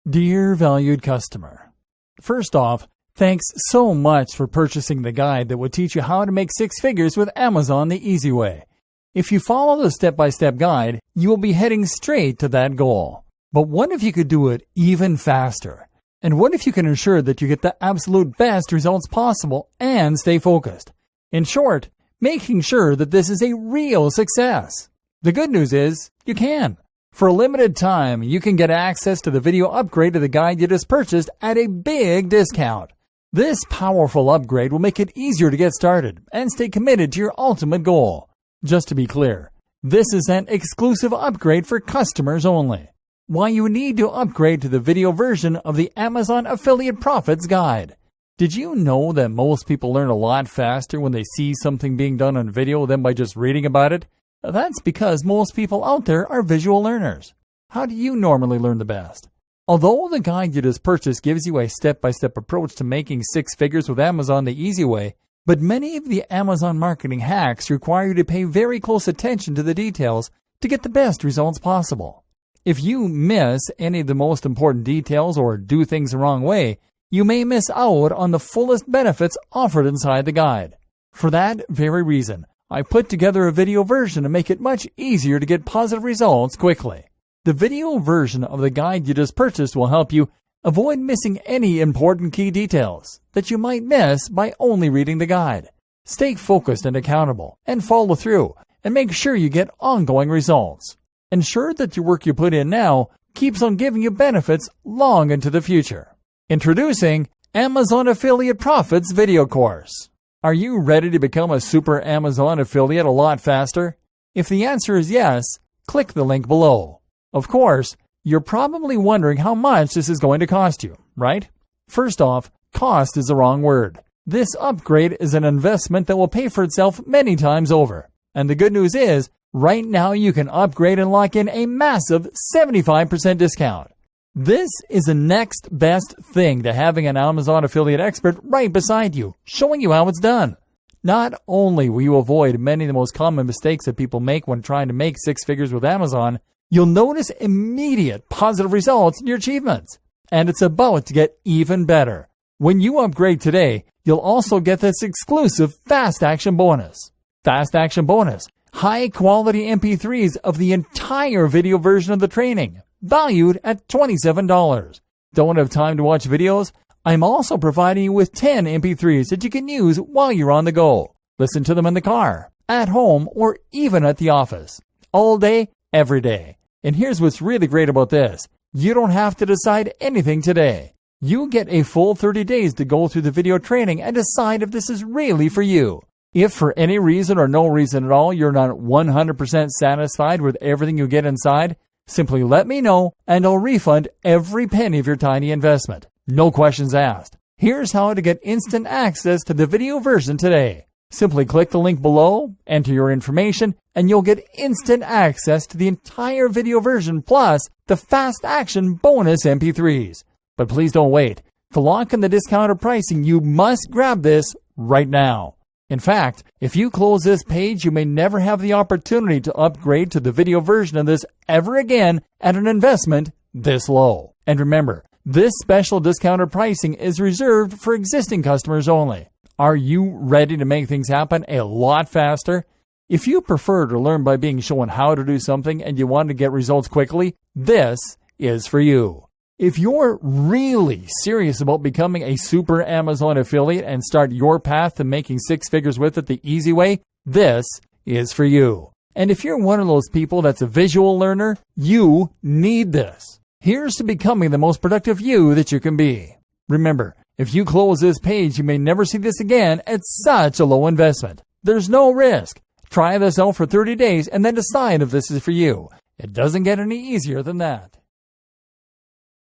Dear valued customer, first off, thanks so much for purchasing the guide that will teach you how to make six figures with Amazon the easy way. If you follow the step-by-step guide, you will be heading straight to that goal. But what if you could do it even faster? And what if you can ensure that you get the absolute best results possible and stay focused? In short, making sure that this is a real success. The good news is, you can. For a limited time, you can get access to the video upgrade to the guide you just purchased at a big discount. This powerful upgrade will make it easier to get started and stay committed to your ultimate goal. Just to be clear, this is an exclusive upgrade for customers only. Why you need to upgrade to the video version of the Amazon Affiliate Profits Guide. Did you know that most people learn a lot faster when they see something being done on video than by just reading about it? That's because most people out there are visual learners. How do you normally learn the best? Although the guide you just purchased gives you a step-by-step approach to making six figures with Amazon the easy way, but many of the Amazon marketing hacks require you to pay very close attention to the details to get the best results possible. If you miss any of the most important details or do things the wrong way, you may miss out on the fullest benefits offered inside the guide. For that very reason, I put together a video version to make it much easier to get positive results quickly. The video version of the guide you just purchased will help you avoid missing any important key details that you might miss by only reading the guide. Stay focused and accountable and follow through and make sure you get ongoing results. Ensure that your work you put in now keeps on giving you benefits long into the future. Introducing Amazon Affiliate Profits Video Course. Are you ready to become a super Amazon affiliate a lot faster? If the answer is yes, click the link below. Of course, you're probably wondering how much this is going to cost you, right? First off, cost is the wrong word. This upgrade is an investment that will pay for itself many times over. And the good news is, right now you can upgrade and lock in a massive 75% discount. This is the next best thing to having an Amazon affiliate expert right beside you, showing you how it's done. Not only will you avoid many of the most common mistakes that people make when trying to make six figures with Amazon, you'll notice immediate positive results in your achievements. And it's about to get even better. When you upgrade today, you'll also get this exclusive Fast Action Bonus. Fast Action Bonus, high quality MP3s of the entire video version of the training, valued at $27. Don't have time to watch videos? I'm also providing you with 10 MP3s that you can use while you're on the go. Listen to them in the car, at home, or even at the office. All day, every day. And here's what's really great about this. You don't have to decide anything today. You get a full 30 days to go through the video training and decide if this is really for you. If for any reason or no reason at all you're not 100% satisfied with everything you get inside, simply let me know and I'll refund every penny of your tiny investment. No questions asked. Here's how to get instant access to the video version today. Simply click the link below, enter your information, and you'll get instant access to the entire video version plus the Fast Action Bonus MP3s. But please don't wait. To lock in the discounted pricing, you must grab this right now. In fact, if you close this page, you may never have the opportunity to upgrade to the video version of this ever again at an investment this low. And remember, this special discounted pricing is reserved for existing customers only. Are you ready to make things happen a lot faster? If you prefer to learn by being shown how to do something and you want to get results quickly, this is for you. If you're really serious about becoming a super Amazon affiliate and start your path to making six figures with it the easy way, this is for you. And if you're one of those people that's a visual learner, you need this. Here's to becoming the most productive you that you can be. Remember, if you close this page, you may never see this again at such a low investment. There's no risk. Try this out for 30 days and then decide if this is for you. It doesn't get any easier than that.